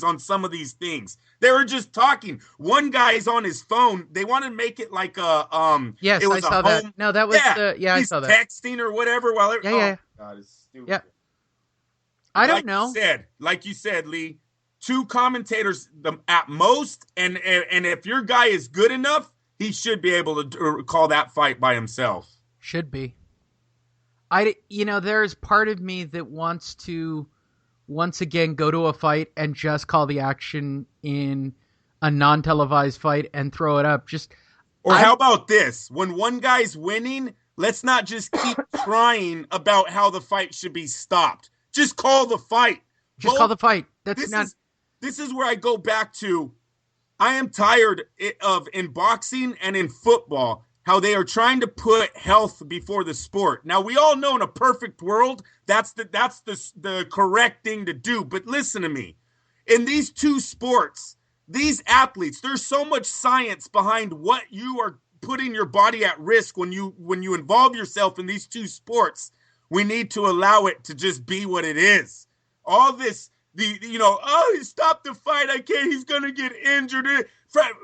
on some of these things. They were just talking. One guy's on his phone. They want to make it like Yes, it I was a saw that. home. No, that was Yeah, I he's saw that. texting or whatever while it, Yeah, oh yeah, God, it's stupid. yeah. I don't Like you know. said, Lee, two commentators at most, and if your guy is good enough, he should be able to call that fight by himself. Should be. There's part of me that wants to once again go to a fight and just call the action in a non-televised fight and throw it up. Or how about this? When one guy's winning, let's not just keep trying about how the fight should be stopped. Just call the fight. Just call the fight. This is where I go back to. I am tired of in boxing and in football how they are trying to put health before the sport. Now we all know in a perfect world that's the correct thing to do. But listen to me. In these two sports, these athletes, there's so much science behind what you are putting your body at risk when you involve yourself in these two sports. We need to allow it to just be what it is. All this, he stopped the fight. I can't. He's gonna get injured.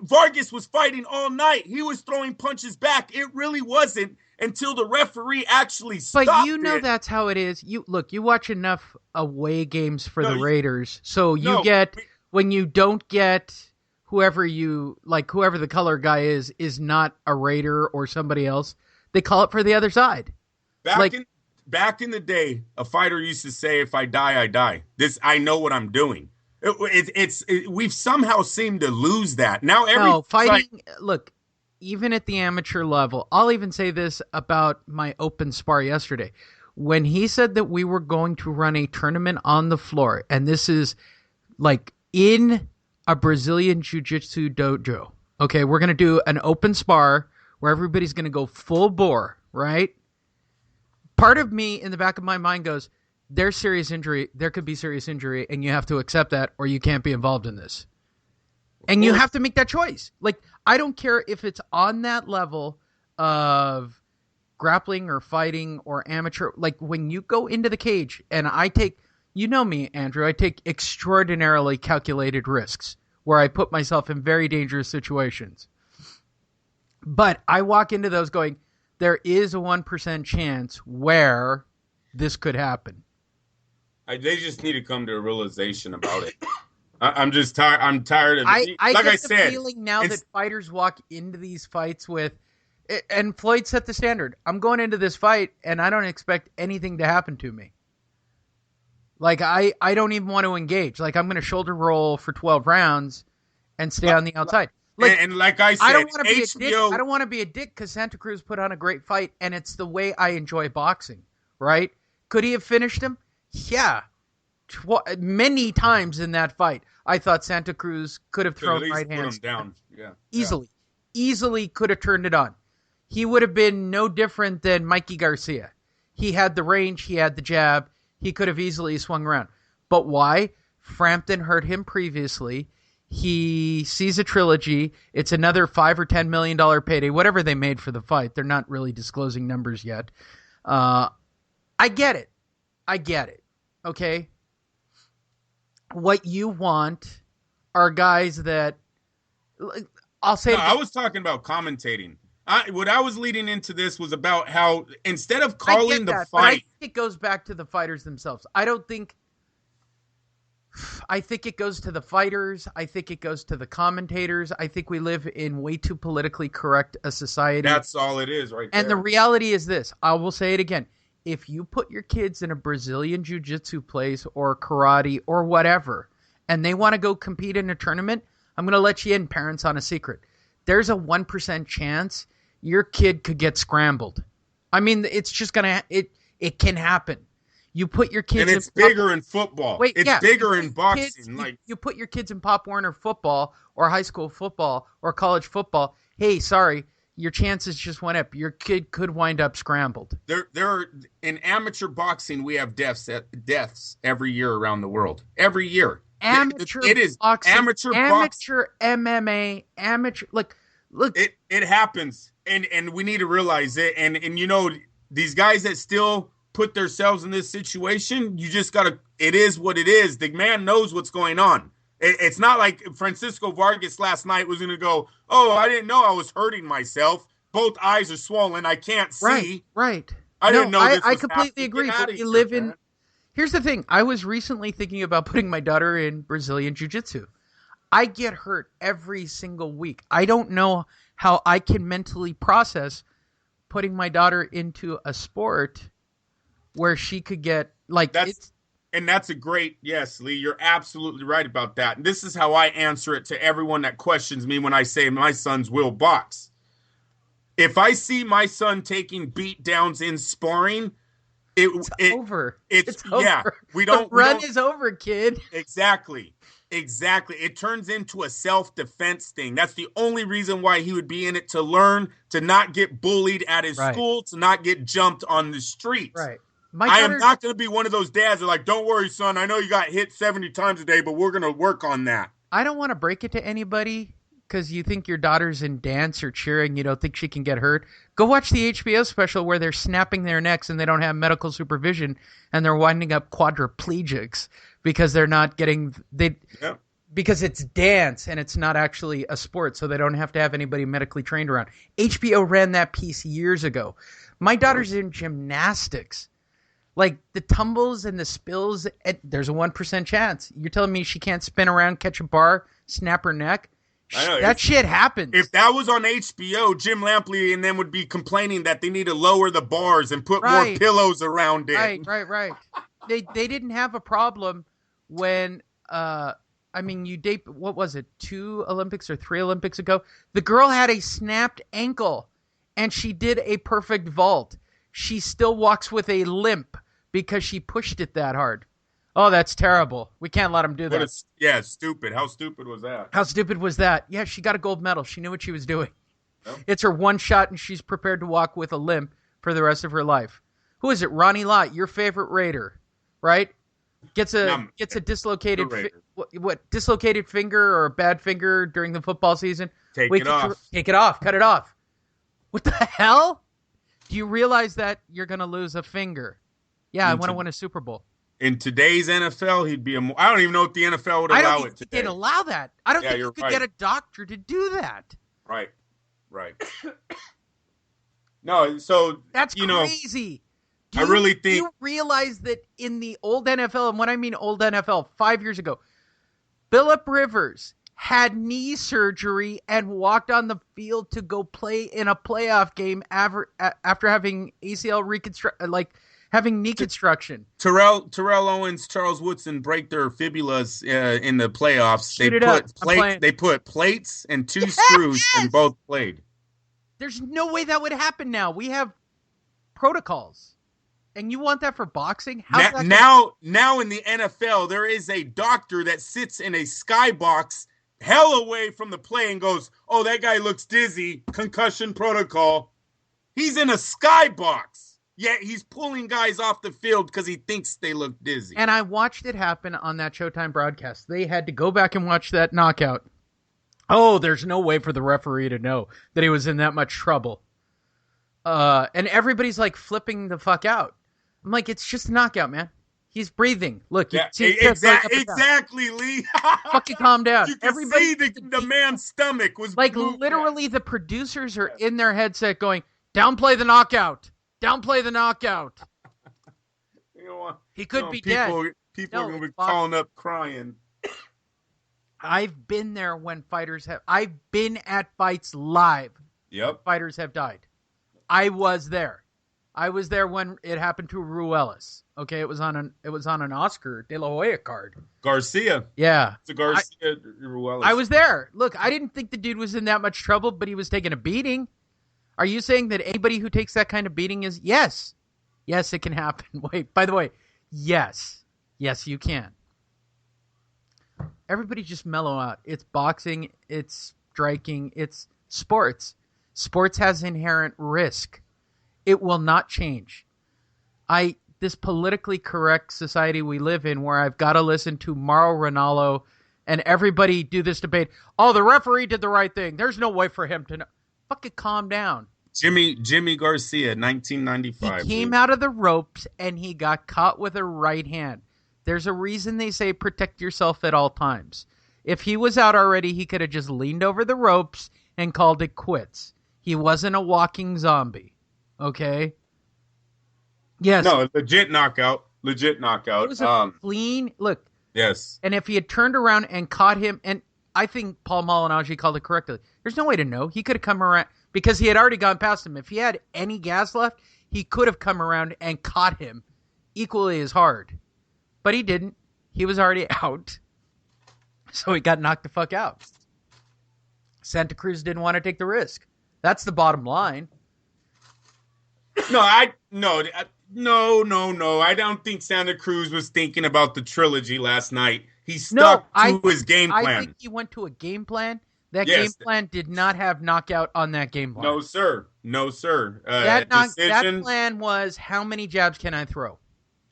Vargas was fighting all night. He was throwing punches back. It really wasn't until the referee actually stopped. But that's how it is. You watch enough away games for the Raiders, so when you don't get whoever the color guy is not a Raider or somebody else, they call it for the other side. Back in the day, a fighter used to say, "If I die, I die." I know what I'm doing. We've somehow seemed to lose that. Now fighting. Look, even at the amateur level, I'll even say this about my open spar yesterday. When he said that we were going to run a tournament on the floor, and this is like in a Brazilian jiu-jitsu dojo. Okay, we're going to do an open spar where everybody's going to go full bore, right? Part of me in the back of my mind goes, there's serious injury. There could be serious injury, and you have to accept that, or you can't be involved in this. And you have to make that choice. Like, I don't care if it's on that level of grappling or fighting or amateur. Like, when you go into the cage, and I take, you know me, Andrew, I take extraordinarily calculated risks where I put myself in very dangerous situations. But I walk into those going, there is a 1% chance where this could happen. They just need to come to a realization about it. I'm just tired. I'm tired of it. I get the feeling now that fighters walk into these fights with, and Floyd set the standard. I'm going into this fight, and I don't expect anything to happen to me. Like, I don't even want to engage. Like, I'm going to shoulder roll for 12 rounds and stay on the outside. Like, and like I said, I don't want to be a dick. I don't want to be a dick because Santa Cruz put on a great fight, and it's the way I enjoy boxing, right? Could he have finished him? Yeah. Many times in that fight, I thought Santa Cruz could have thrown right hands down. Yeah. Easily could have turned it on. He would have been no different than Mikey Garcia. He had the range. He had the jab. He could have easily swung around. But why? Frampton hurt him previously. He sees a trilogy. It's another $5 or $10 million payday, whatever they made for the fight. They're not really disclosing numbers yet. I get it. Okay? What you want are guys that... I'll say... I was talking about commentating. What I was leading into this was about how instead of calling the fight... But I think it goes back to the fighters themselves. I think it goes to the fighters. I think it goes to the commentators. I think we live in way too politically correct a society. That's all it is right there. And the reality is this. I will say it again. If you put your kids in a Brazilian jiu-jitsu place or karate or whatever, and they want to go compete in a tournament, I'm going to let you in, parents, on a secret. There's a 1% chance your kid could get scrambled. I mean, it's just going to... It can happen. You put your kids and it's bigger in football. It's bigger in boxing. You put your kids in Pop Warner football or high school football or college football. Hey, sorry, your chances just went up. Your kid could wind up scrambled. There are in amateur boxing. We have deaths every year around the world. Every year, amateur boxing, amateur MMA, amateur. Look. It happens, and we need to realize it. And these guys that still put themselves in this situation, you just gotta. It is what it is. The man knows what's going on. It's not like Francisco Vargas last night was going to go, oh, I didn't know I was hurting myself. Both eyes are swollen. I can't see. Right. I didn't know this I was completely happening. agree. Get But out of we here, live in. man. Here's the thing. I was recently thinking about putting my daughter in Brazilian Jiu-Jitsu. I get hurt every single week. I don't know how I can mentally process putting my daughter into a sport where she could get like And that's a great, yes, Lee, you're absolutely right about that. And this is how I answer it to everyone that questions me when I say my sons will box. If I see my son taking beat downs in sparring, it's over. It's yeah. Over. The run is over, kid. Exactly. It turns into a self-defense thing. That's the only reason why he would be in it, to learn to not get bullied at his school, to not get jumped on the street. Right. I am not going to be one of those dads that are like, don't worry, son. I know you got hit 70 times a day, but we're going to work on that. I don't want to break it to anybody because you think your daughter's in dance or cheering. You don't think she can get hurt. Go watch the HBO special where they're snapping their necks and they don't have medical supervision and they're winding up quadriplegics because they're not getting because it's dance and it's not actually a sport, so they don't have to have anybody medically trained around. HBO ran that piece years ago. My daughter's in gymnastics. Like the tumbles and the spills, there's a 1% chance. You're telling me she can't spin around, catch a bar, snap her neck? That shit happens. If that was on HBO, Jim Lampley and them would be complaining that they need to lower the bars and put more pillows around it. Right. They didn't have a problem when, you date, what was it, 2 Olympics or 3 Olympics ago? The girl had a snapped ankle and she did a perfect vault. She still walks with a limp because she pushed it that hard. Oh, that's terrible. We can't let him do that. Stupid. How stupid was that? How stupid was that? Yeah, she got a gold medal. She knew what she was doing. No. It's her one shot, and she's prepared to walk with a limp for the rest of her life. Who is it? Ronnie Lott, your favorite Raider, right? Gets a dislocated dislocated finger or a bad finger during the football season. Take it off. Cut it off. What the hell? Do you realize that you're going to lose a finger? Yeah, I want to win a Super Bowl. In today's NFL, he'd be I don't even know if the NFL would allow it today. They'd allow that. I don't think you could get a doctor to do that. Right. No, so that's crazy. I really think you realize that in the old NFL, and when I mean old NFL, 5 years ago, Phillip Rivers had knee surgery and walked on the field to go play in a playoff game after having ACL having knee construction. Terrell Owens, Charles Woodson break their fibulas in the playoffs. They put plates and 2 screws and both played. There's no way that would happen now. We have protocols. And you want that for boxing? Now in the NFL, there is a doctor that sits in a skybox hell away from the play and goes, oh, that guy looks dizzy, concussion protocol. He's in a skybox, yet he's pulling guys off the field because he thinks they look dizzy. And I watched it happen on that Showtime broadcast. They had to go back and watch that knockout. Oh, there's no way for the referee to know that he was in that much trouble. And everybody's like flipping the fuck out. I'm like, it's just a knockout, man. He's breathing. Look, exactly, Lee. Fucking calm down. You can see the man's stomach was like literally. The producers are in their headset going, "Downplay the knockout. Downplay the knockout." He could be dead. People are gonna be calling up crying. I've been there when fighters have. I've been at fights live. Yep. Fighters have died. I was there. I was there when it happened to Ruelas. Okay, it was on an Oscar De La Hoya card. Garcia. Yeah. It's a Garcia Ruelas. I was there. Look, I didn't think the dude was in that much trouble, but he was taking a beating. Are you saying that anybody who takes that kind of beating is yes? Yes, it can happen. Wait, by the way, yes. Yes, you can. Everybody just mellow out. It's boxing, it's striking, it's sports. Sports has inherent risk. It will not change. This politically correct society we live in where I've got to listen to Mauro Ranallo and everybody do this debate. Oh, the referee did the right thing. There's no way for him to know. Fucking calm down. Jimmy Garcia, 1995. He came out of the ropes and he got caught with a right hand. There's a reason they say protect yourself at all times. If he was out already, he could have just leaned over the ropes and called it quits. He wasn't a walking zombie. Okay? Yes. No, legit knockout. It was a clean look. Yes. And if he had turned around and caught him, and I think Paul Malignaggi called it correctly. There's no way to know. He could have come around because he had already gone past him. If he had any gas left, he could have come around and caught him equally as hard. But he didn't. He was already out. So he got knocked the fuck out. Santa Cruz didn't want to take the risk. That's the bottom line. No. I don't think Santa Cruz was thinking about the trilogy last night. He stuck to his game plan. I think he went to a game plan. That game plan did not have knockout on that game plan. No, sir. That plan was, how many jabs can I throw?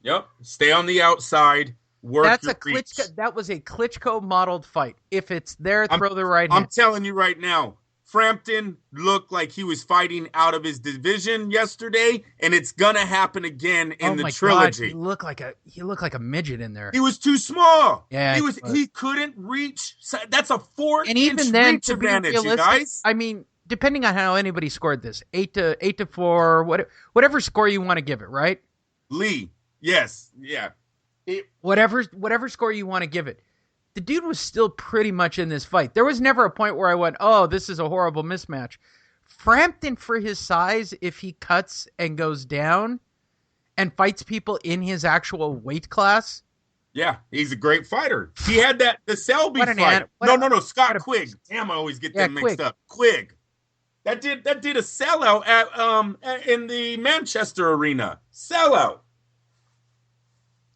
Yep. Stay on the outside. Work your reach. That was a Klitschko modeled fight. If it's there, throw the right hand. I'm telling you right now, Frampton looked like he was fighting out of his division yesterday, and it's gonna happen again in the trilogy. God, he looked like a midget in there. He was too small. Yeah, he couldn't reach. That's a 4-inch and even then, reach advantage, you guys. I mean, depending on how anybody scored this, 8-4, whatever score you want to give it, right? Lee, yes, yeah. Whatever score you want to give it. The dude was still pretty much in this fight. There was never a point where I went, oh, this is a horrible mismatch. Frampton, for his size, if he cuts and goes down and fights people in his actual weight class. Yeah, he's a great fighter. He had the Selby fight. No, Scott Quigg. Damn, I always get them mixed up. Quigg. That did a sellout at in the Manchester arena. Sellout.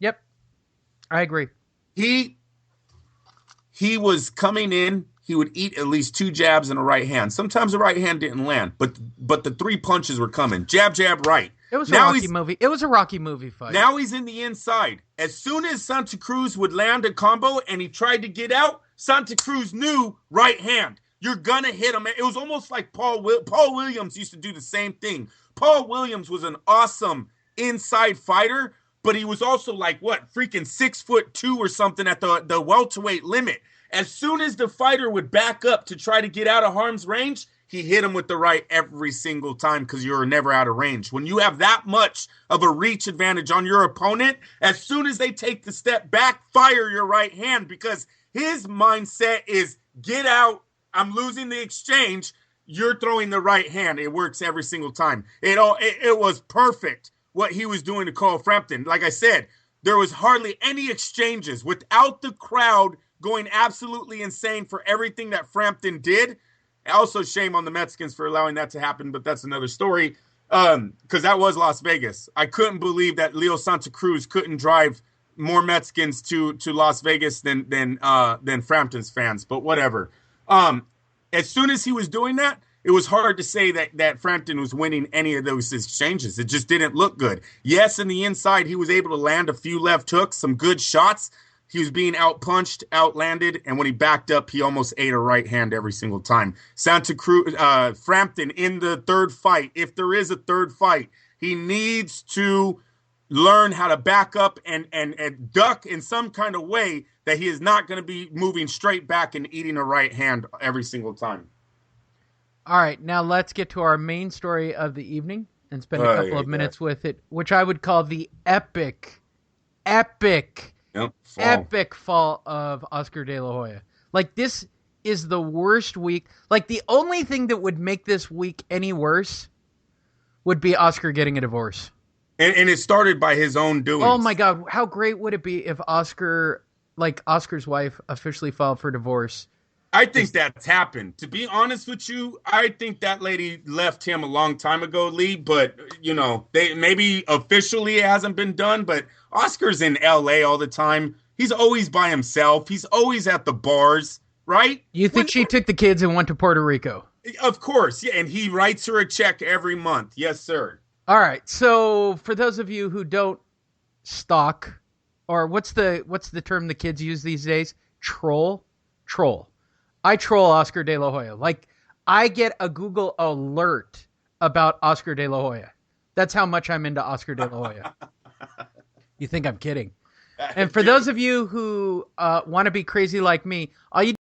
Yep. I agree. He was coming in. He would eat at least 2 jabs and a right hand. Sometimes the right hand didn't land, but the 3 punches were coming. Jab, jab, right. It was a Rocky movie. It was a Rocky movie fight. Now he's in the inside. As soon as Santa Cruz would land a combo and he tried to get out, Santa Cruz knew right hand. You're gonna hit him. It was almost like Paul Williams used to do the same thing. Paul Williams was an awesome inside fighter, but he was also like, freaking 6'2" or something at the welterweight limit. As soon as the fighter would back up to try to get out of harm's range, he hit him with the right every single time because you're never out of range. When you have that much of a reach advantage on your opponent, as soon as they take the step back, fire your right hand because his mindset is get out. I'm losing the exchange. You're throwing the right hand. It works every single time. It was perfect what he was doing to Cole Frampton. Like I said, there was hardly any exchanges without the crowd going absolutely insane for everything that Frampton did. Also, shame on the Mexicans for allowing that to happen, but that's another story because that was Las Vegas. I couldn't believe that Leo Santa Cruz couldn't drive more Mexicans to Las Vegas than Frampton's fans, but whatever. As soon as he was doing that, it was hard to say that Frampton was winning any of those exchanges. It just didn't look good. Yes, in the inside, he was able to land a few left hooks, some good shots. He was being outpunched, outlanded, and when he backed up, he almost ate a right hand every single time. Santa Cruz, Frampton in the third fight, if there is a third fight, he needs to learn how to back up and duck in some kind of way that he is not going to be moving straight back and eating a right hand every single time. All right, now let's get to our main story of the evening and spend a couple of minutes with it, which I would call the epic fall of Oscar De La Hoya. Like, this is the worst week. Like, the only thing that would make this week any worse would be Oscar getting a divorce. And it started by his own doing. Oh, my God. How great would it be if Oscar's wife officially filed for divorce? I think that's happened. To be honest with you, I think that lady left him a long time ago, Lee. But, maybe officially it hasn't been done. But Oscar's in L.A. all the time. He's always by himself. He's always at the bars, right? You think she took the kids and went to Puerto Rico? Of course, yeah. And he writes her a check every month. Yes, sir. All right. So for those of you who don't stalk, or what's the term the kids use these days? Troll. I troll Oscar De La Hoya. Like, I get a Google alert about Oscar De La Hoya. That's how much I'm into Oscar De La Hoya. You think I'm kidding? And for those of you who want to be crazy like me, all you